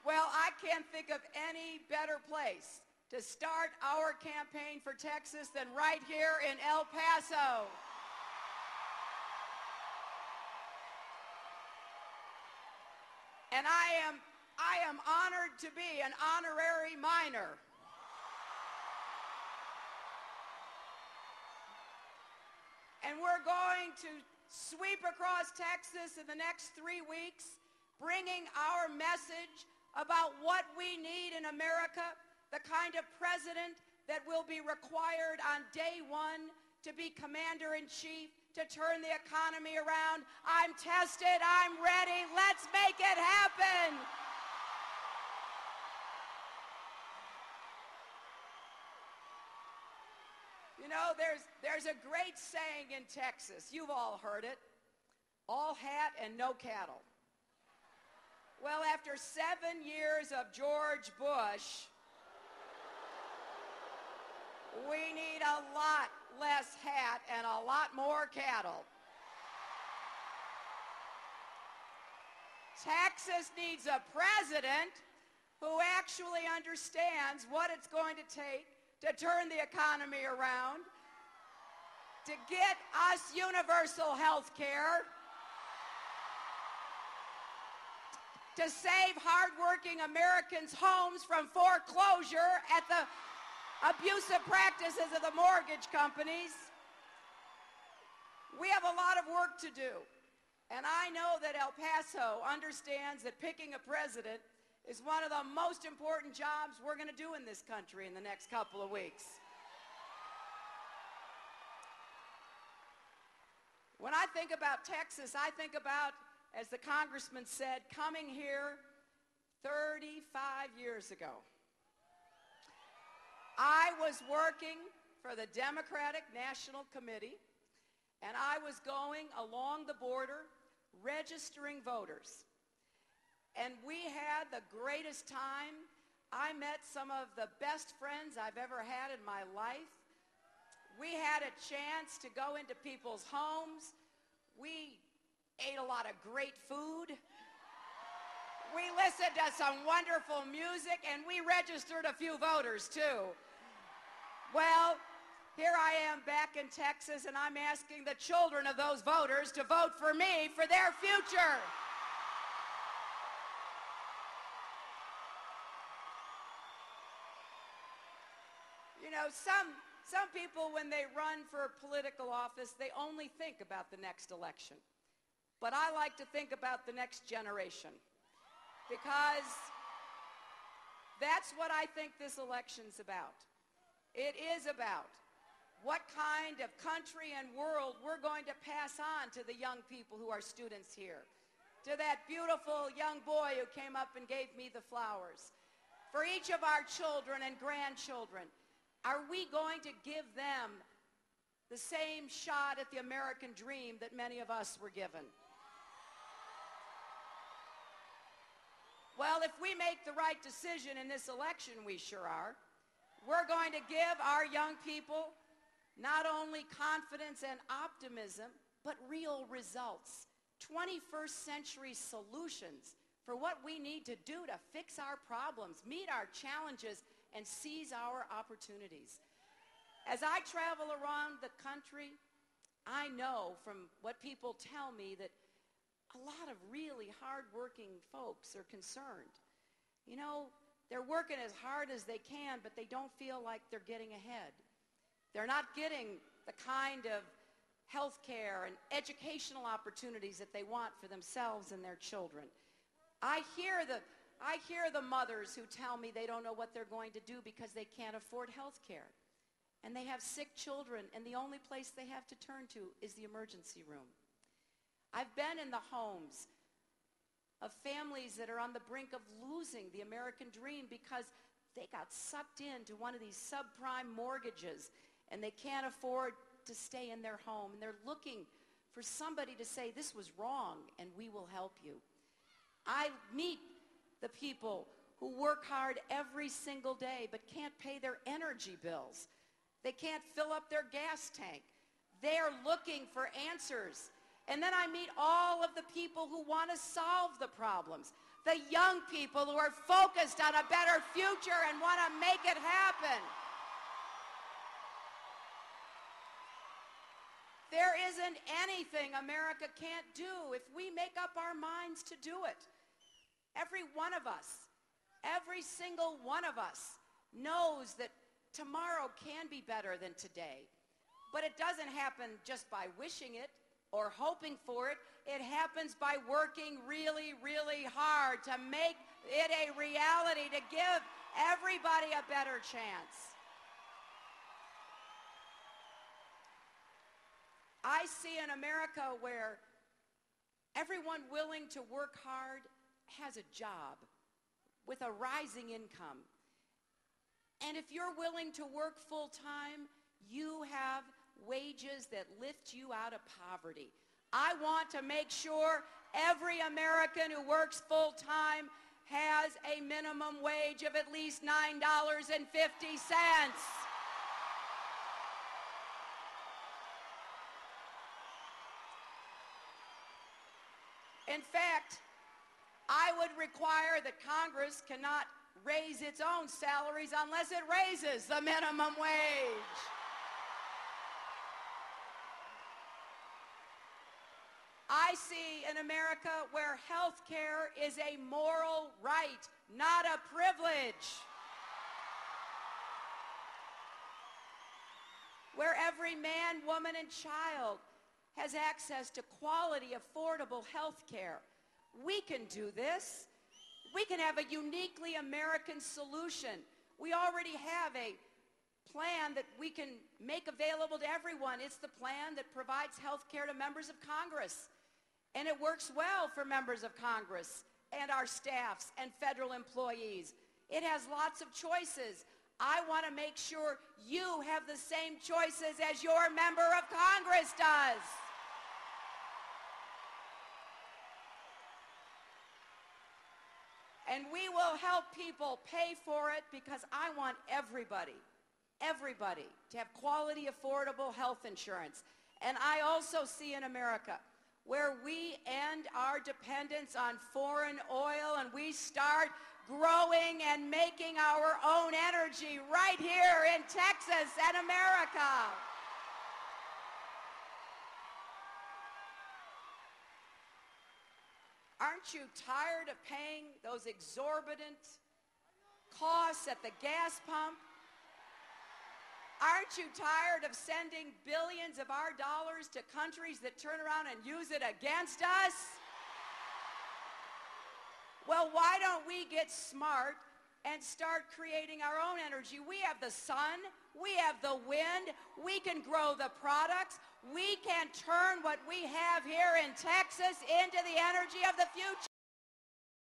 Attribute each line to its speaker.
Speaker 1: Well, I can't think of any better place to start our campaign for Texas than right here in El Paso. And I am honored to be an honorary minor. And we're going to sweep across Texas in the next 3 weeks, bringing our message about what we need in America, the kind of president that will be required on day one to be commander-in-chief, to turn the economy around. I'm tested, I'm ready, let's make it happen. You know, there's a great saying in Texas, you've all heard it, all hat and no cattle. Well, after 7 years of George Bush, we need a lot less hat and a lot more cattle. Texas needs a president who actually understands what it's going to take to turn the economy around, to get us universal health care, to save hardworking Americans' homes from foreclosure at the abusive practices of the mortgage companies. We have a lot of work to do, and I know that El Paso understands that picking a president is one of the most important jobs we're going to do in this country in the next couple of weeks. When I think about Texas, I think about, as the congressman said, coming here 35 years ago. I was working for the Democratic National Committee, and I was going along the border registering voters. And we had the greatest time. I met some of the best friends I've ever had in my life. We had a chance to go into people's homes. We ate a lot of great food. We listened to some wonderful music, and we registered a few voters too. Well, here I am back in Texas, and I'm asking the children of those voters to vote for me for their future. You know, some people, when they run for political office, they only think about the next election. But I like to think about the next generation, because that's what I think this election's about. It is about what kind of country and world we're going to pass on to the young people who are students here, to that beautiful young boy who came up and gave me the flowers, for each of our children and grandchildren. Are we going to give them the same shot at the American dream that many of us were given? Well, if we make the right decision in this election, we sure are. We're going to give our young people not only confidence and optimism, but real results. 21st century solutions for what we need to do to fix our problems, meet our challenges, and seize our opportunities. As I travel around the country, I know from what people tell me that a lot of really hard-working folks are concerned. You know, they're working as hard as they can, but they don't feel like they're getting ahead. They're not getting the kind of health care and educational opportunities that they want for themselves and their children. I hear the mothers who tell me they don't know what they're going to do because they can't afford health care. And they have sick children, and the only place they have to turn to is the emergency room. I've been in the homes of families that are on the brink of losing the American dream because they got sucked into one of these subprime mortgages, and they can't afford to stay in their home. And they're looking for somebody to say, this was wrong, and we will help you. I meet the people who work hard every single day but can't pay their energy bills. They can't fill up their gas tank. They're looking for answers. And then I meet all of the people who want to solve the problems. the young people who are focused on a better future and want to make it happen. There isn't anything America can't do if we make up our minds to do it. Every one of us, every single one of us knows that tomorrow can be better than today. But it doesn't happen just by wishing it or hoping for it. It happens by working really, really hard to make it a reality, to give everybody a better chance. I see an America where everyone willing to work hard has a job with a rising income. And if you're willing to work full-time, you have wages that lift you out of poverty. I want to make sure every American who works full-time has a minimum wage of at least $9.50. In fact, I would require that Congress cannot raise its own salaries unless it raises the minimum wage. I see an America where health care is a moral right, not a privilege. Where every man, woman, and child has access to quality, affordable health care. We can do this. We can have a uniquely American solution. We already have a plan that we can make available to everyone. It's the plan that provides health care to members of Congress. And it works well for members of Congress and our staffs and federal employees. It has lots of choices. I want to make sure you have the same choices as your member of Congress does. And we will help people pay for it because I want everybody to have quality, affordable health insurance. And I also see an America where we end our dependence on foreign oil and we start growing and making our own energy right here in Texas and America. Aren't you tired of paying those exorbitant costs at the gas pump? Aren't you tired of sending billions of our dollars to countries that turn around and use it against us? Well, why don't we get smart and start creating our own energy? We have the sun, we have the wind, we can grow the products, we can turn what we have here in Texas into the energy of the future.